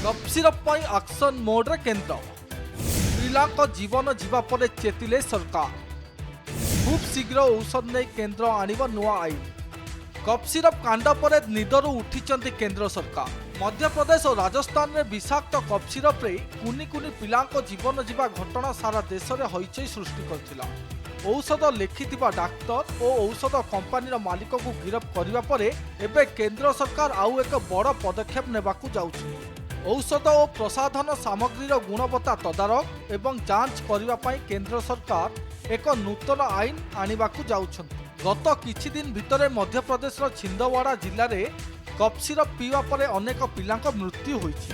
Cough syrup पर action मोड्रे केन्द्र पिला जीवन जीवा पर चेतिले सरकार खूब शीघ्र औषध नहीं केन्द्र आणिब नुआ आईन। कफ सिरप कांड पर निदरू उठिचंती केन्द्र सरकार। मध्य प्रदेश और राजस्थान में विषाक्त कफ सिरप रे कुनी कुनी पिला जीवन जीवा घटना सारा देश में हईचई सृष्टि करथिला। औषध लिखिथिबा डाक्तर और औषध कंपानीर मालिक को गिरफ करने पर एबे केंद्र सरकार आउ एक बड़ पदक्षेप नेबाकू जाउछि। औषध और प्रसाधन सामग्रीर गुणवत्ता तदारक एवं जांच करने पर केंद्र सरकार एक नूतन आईन आनिबाकू जाउछन्ति। गत किछि दिन भितर मध्य प्रदेश छिंदवाड़ा जिले में कफ सिरप पीवा पर अनेक पिलांक मृत्यु होइछि।